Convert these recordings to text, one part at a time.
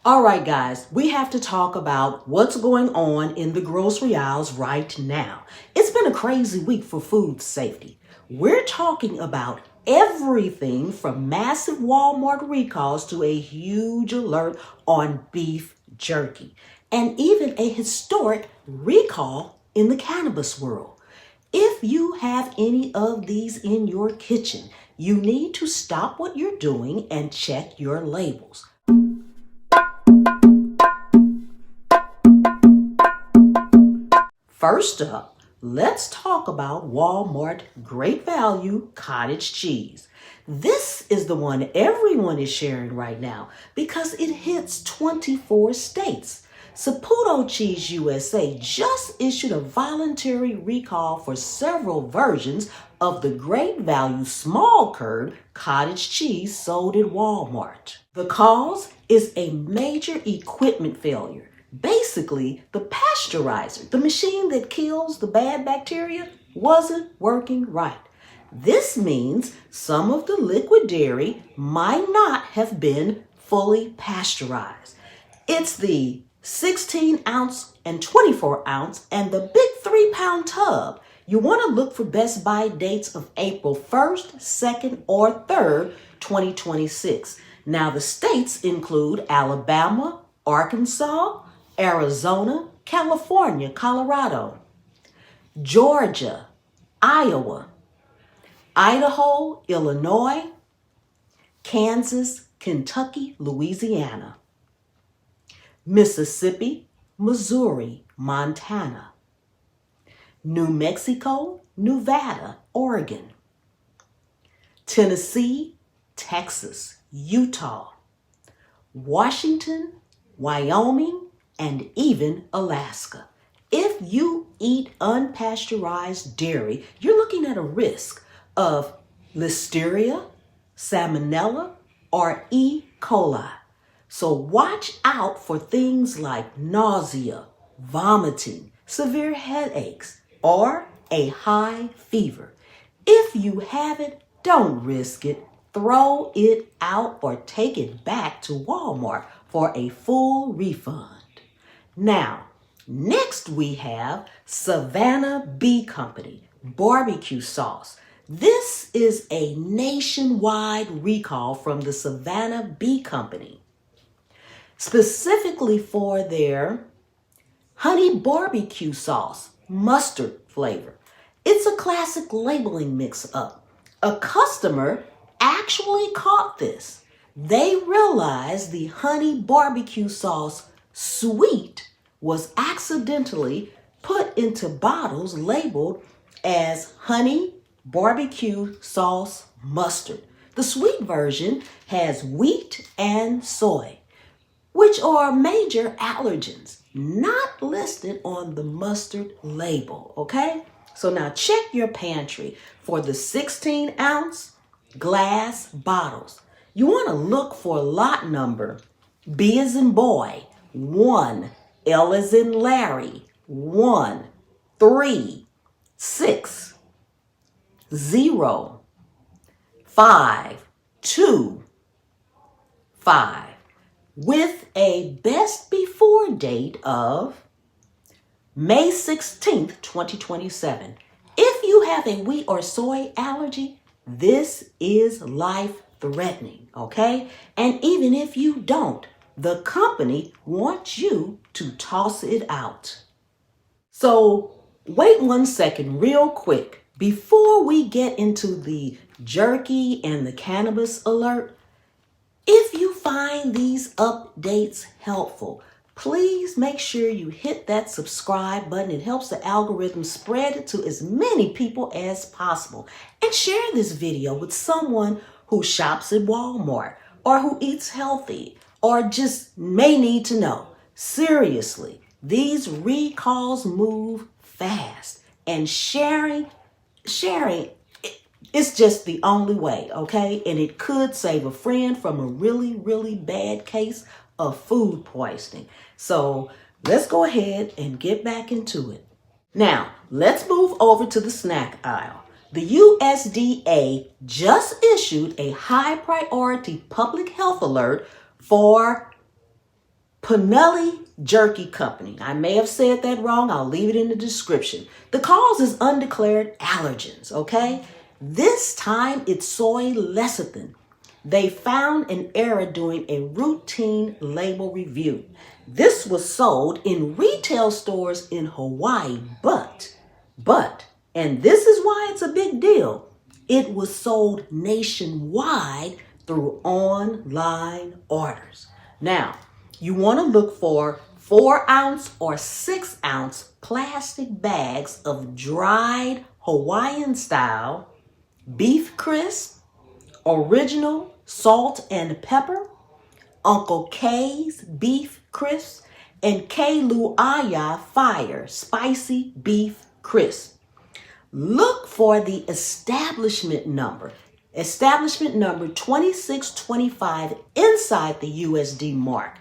All right, guys, we have to talk about what's going on in the grocery aisles right now. It's been a crazy week for food safety. We're talking about everything from massive Walmart recalls to a huge alert on beef jerky, and even a historic recall in the cannabis world. If you have any of these in your kitchen, you need to stop what you're doing and check your labels. First up, let's talk about Walmart Great Value Cottage cheese. This is the one everyone is sharing right now because it hits 24 states. Saputo Cheese USA just issued a voluntary recall for several versions of the Great Value small curd cottage cheese sold at Walmart. The cause is a major equipment failure. Basically, the pasteurizer, the machine that kills the bad bacteria, wasn't working right. This means some of the liquid dairy might not have been fully pasteurized. It's the 16 ounce and 24 ounce and the big 3-pound tub. You want to look for best buy dates of April 1st, 2nd, or 3rd, 2026. Now, the states include Alabama, Arkansas, Arizona, California, Colorado, Georgia, Iowa, Idaho, Illinois, Kansas, Kentucky, Louisiana, Mississippi, Missouri, Montana, New Mexico, Nevada, Oregon, Tennessee, Texas, Utah, Washington, Wyoming, and even Alaska. If you eat unpasteurized dairy, you're looking at a risk of Listeria, Salmonella, or E. coli. So watch out for things like nausea, vomiting, severe headaches, or a high fever. If you have it, don't risk it. Throw it out or take it back to Walmart for a full refund. Now, next we have Savannah Bee Company barbecue sauce. This is a nationwide recall from the Savannah Bee Company, specifically for their honey barbecue sauce, mustard flavor. It's a classic labeling mix-up. A customer actually caught this. They realized the honey barbecue sauce sweet was accidentally put into bottles labeled as honey barbecue sauce mustard. The sweet version has wheat and soy, which are major allergens, not listed on the mustard label, okay? So now check your pantry for the 16-ounce glass bottles. You want to look for lot number B as in boy, 1, L as in Larry, 1, 3, 6, 0, 5, 2, 5, with a best before date of May 16th, 2027. If you have a wheat or soy allergy, this is life-threatening, okay? And even if you don't, the company wants you to toss it out. So wait 1 second real quick. Before we get into the jerky and the cannabis alert, if you find these updates helpful, please make sure you hit that subscribe button. It helps the algorithm spread it to as many people as possible. And share this video with someone who shops at Walmart or who eats healthy or just may need to know. Seriously, these recalls move fast, and sharing it's just the only way, okay? And it could save a friend from a really, really bad case of food poisoning. So let's go ahead and get back into it. Now, let's move over to the snack aisle. The USDA just issued a high priority public health alert for Pinelli Jerky Company. I may have said that wrong. I'll leave it in the description. The cause is undeclared allergens, okay? This time it's soy lecithin. They found an error doing a routine label review. This was sold in retail stores in Hawaii, but, and this is why it's a big deal, it was sold nationwide through online orders. Now, you want to look for 4-ounce or 6-ounce plastic bags of dried Hawaiian style beef crisp, original salt and pepper, Uncle K's beef crisp, and Keluaya Fire spicy beef crisp. Look for the establishment number 2625 inside the USD mark.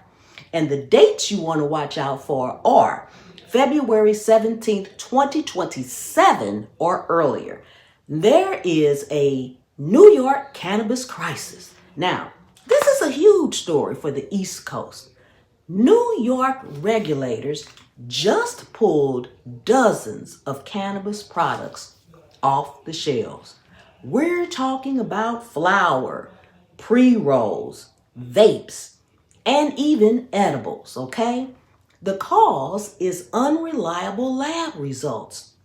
And the dates you want to watch out for are February 17th, 2027 or earlier. There is a New York cannabis crisis. Now, this is a huge story for the East Coast. New York regulators just pulled dozens of cannabis products off the shelves. We're talking about flower, pre-rolls, vapes, and even edibles, okay? The cause is unreliable lab results.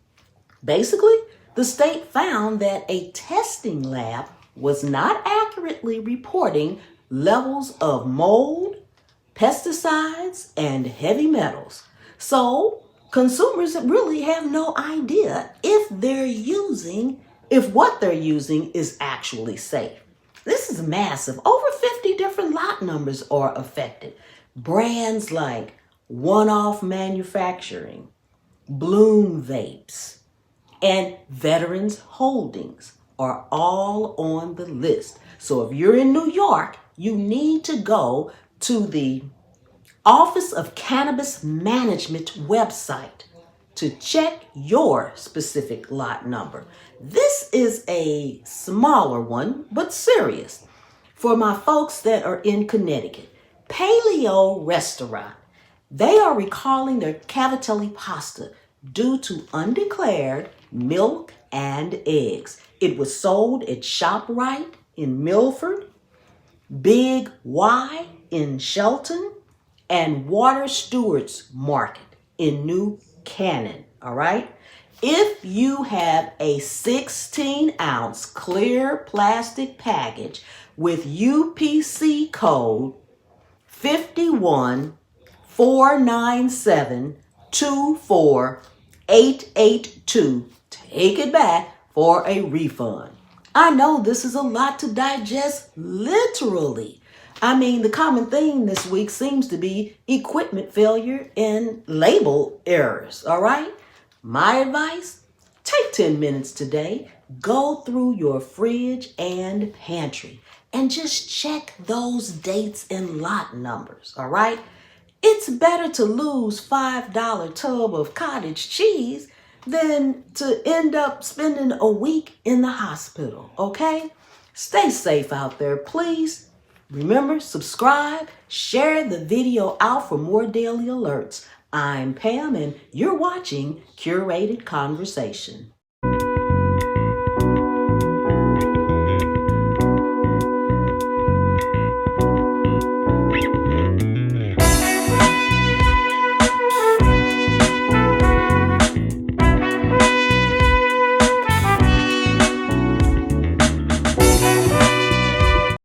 Basically, the state found that a testing lab was not accurately reporting levels of mold, pesticides, and heavy metals. So consumers really have no idea if what they're using is actually safe. This is massive. Over 50 different lot numbers are affected. Brands like One Off Manufacturing, Bloom Vapes, and Veterans Holdings are all on the list. So if you're in New York, you need to go to the Office of Cannabis Management website to check your specific lot number. This is a smaller one, but serious. For my folks that are in Connecticut, Paleo Restaurant, they are recalling their cavatelli pasta due to undeclared milk and eggs. It was sold at ShopRite in Milford, Big Y in Shelton, and Water Stewards Market in New Canaan, all right? If you have a 16-ounce clear plastic package with UPC code 51497248882, take it back for a refund. I know this is a lot to digest literally. I mean, the common theme this week seems to be equipment failure and label errors, all right? My advice, take 10 minutes today, go through your fridge and pantry, and just check those dates and lot numbers, all right? It's better to lose $5 tub of cottage cheese than to end up spending a week in the hospital, okay? Stay safe out there, please. Remember, subscribe, share the video out for more daily alerts. I'm Pam, and you're watching Curated Conversation.